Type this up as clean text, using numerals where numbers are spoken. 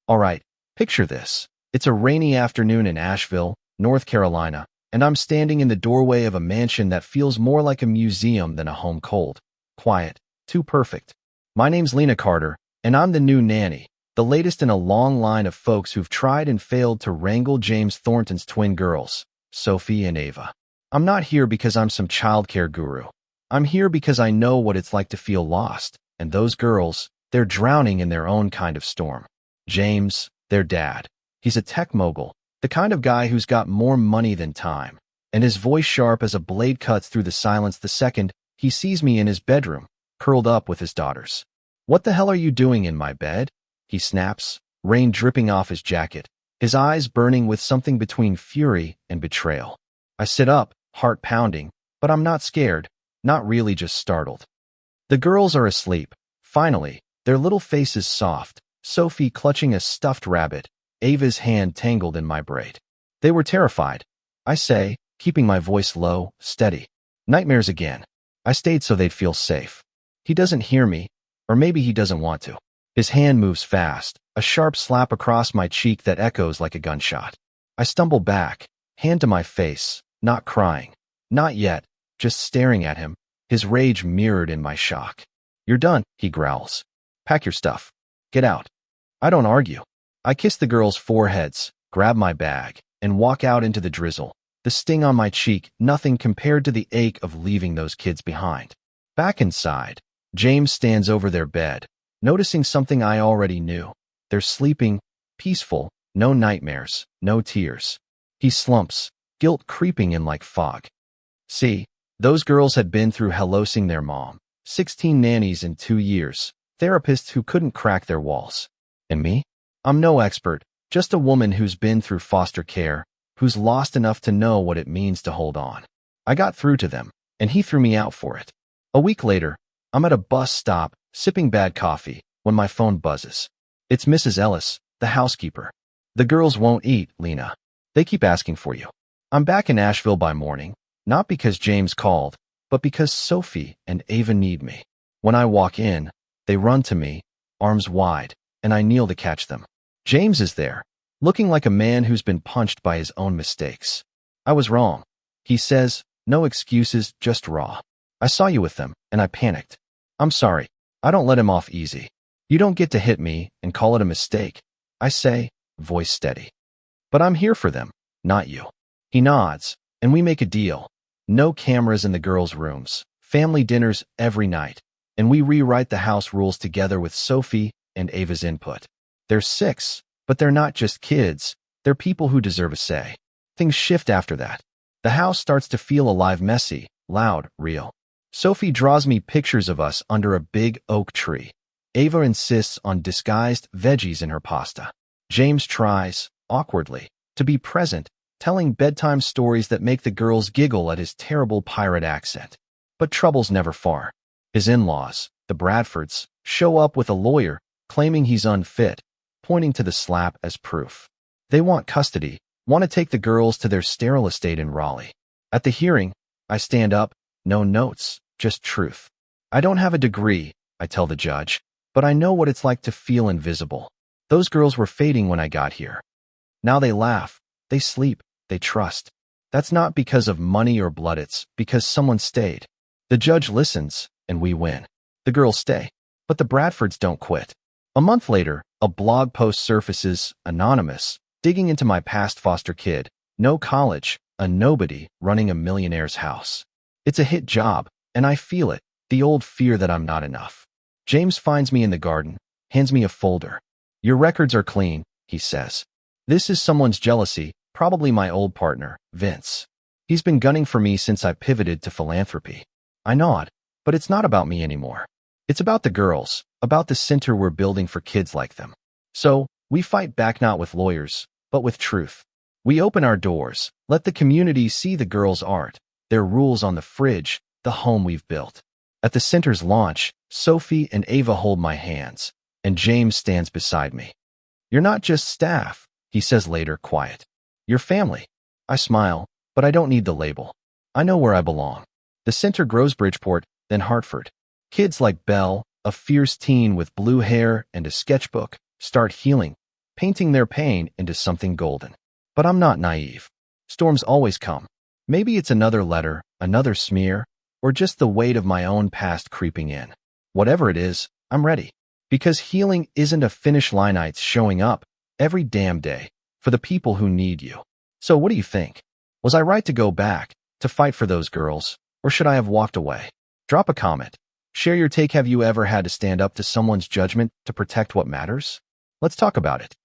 Alright, picture this. It's a rainy afternoon in Asheville, North Carolina, and I'm standing in the doorway of a mansion that feels more like a museum than a home. Cold, quiet, too perfect. My name's Lena Carter, and I'm the new nanny, the latest in a long line of folks who've tried and failed to wrangle James Thornton's twin girls, Sophie and Ava. I'm not here because I'm some childcare guru. I'm here because I know what it's like to feel lost, and those girls, they're drowning in their own kind of storm. James, their dad. He's a tech mogul, the kind of guy who's got more money than time, and his voice sharp as a blade cuts through the silence the second he sees me in his bedroom, curled up with his daughters. "What the hell are you doing in my bed?" he snaps, rain dripping off his jacket, his eyes burning with something between fury and betrayal. I sit up, heart pounding, but I'm not scared, not really, just startled. The girls are asleep, finally, their little faces soft, Sophie clutching a stuffed rabbit, Ava's hand tangled in my braid. They were terrified, I say, keeping my voice low, steady. Nightmares again. I stayed so they'd feel safe. He doesn't hear me, or maybe he doesn't want to. His hand moves fast, a sharp slap across my cheek that echoes like a gunshot. I stumble back, hand to my face, not crying. Not yet, just staring at him, his rage mirrored in my shock. "You're done," he growls. "Pack your stuff. Get out." I don't argue. I kiss the girls' foreheads, grab my bag, and walk out into the drizzle. The sting on my cheek, nothing compared to the ache of leaving those kids behind. Back inside, James stands over their bed, noticing something I already knew. They're sleeping, peaceful, no nightmares, no tears. He slumps, guilt creeping in like fog. See, those girls had been through hellosing their mom, 16 nannies in 2 years, therapists who couldn't crack their walls. And me? I'm no expert, just a woman who's been through foster care, who's lost enough to know what it means to hold on. I got through to them, and he threw me out for it. A week later, I'm at a bus stop, sipping bad coffee, when my phone buzzes. It's Mrs. Ellis, the housekeeper. "The girls won't eat, Lena. They keep asking for you." I'm back in Asheville by morning, not because James called, but because Sophie and Ava need me. When I walk in, they run to me, arms wide, and I kneel to catch them. James is there, looking like a man who's been punched by his own mistakes. "I was wrong," he says, no excuses, just raw. "I saw you with them, and I panicked. I'm sorry." I don't let him off easy. "You don't get to hit me and call it a mistake," I say, voice steady. "But I'm here for them, not you." He nods, and we make a deal. No cameras in the girls' rooms, family dinners every night, and we rewrite the house rules together with Sophie and Ava's input. They're 6, but they're not just kids, they're people who deserve a say. Things shift after that. The house starts to feel alive, messy, loud, real. Sophie draws me pictures of us under a big oak tree. Ava insists on disguised veggies in her pasta. James tries, awkwardly, to be present, telling bedtime stories that make the girls giggle at his terrible pirate accent. But trouble's never far. His in-laws, the Bradfords, show up with a lawyer, claiming he's unfit, pointing to the slap as proof. They want custody, want to take the girls to their sterile estate in Raleigh. At the hearing, I stand up, no notes, just truth. "I don't have a degree," I tell the judge, "but I know what it's like to feel invisible. Those girls were fading when I got here. Now they laugh, they sleep, they trust. That's not because of money or blood, it's because someone stayed." The judge listens, and we win. The girls stay, but the Bradfords don't quit. A month later, a blog post surfaces, anonymous, digging into my past foster kid, no college, a nobody running a millionaire's house. It's a hit job, and I feel it, the old fear that I'm not enough. James finds me in the garden, hands me a folder. "Your records are clean," he says. "This is someone's jealousy, probably my old partner, Vince. He's been gunning for me since I pivoted to philanthropy." I nod, but it's not about me anymore. It's about the girls, about the center we're building for kids like them. So, we fight back not with lawyers, but with truth. We open our doors, let the community see the girls' art, their rules on the fridge, the home we've built. At the center's launch, Sophie and Ava hold my hands, and James stands beside me. "You're not just staff," he says later, quiet. "You're family." I smile, but I don't need the label. I know where I belong. The center grows Bridgeport, then Hartford. Kids like Belle, a fierce teen with blue hair and a sketchbook, start healing. painting their pain into something golden. But I'm not naive. Storms always come. Maybe it's another letter, another smear, or just the weight of my own past creeping in. Whatever it is, I'm ready. Because healing isn't a finish line, it's showing up every damn day for the people who need you. So what do you think? Was I right to go back, to fight for those girls, or should I have walked away? Drop a comment. Share your take. Have you ever had to stand up to someone's judgment to protect what matters? Let's talk about it.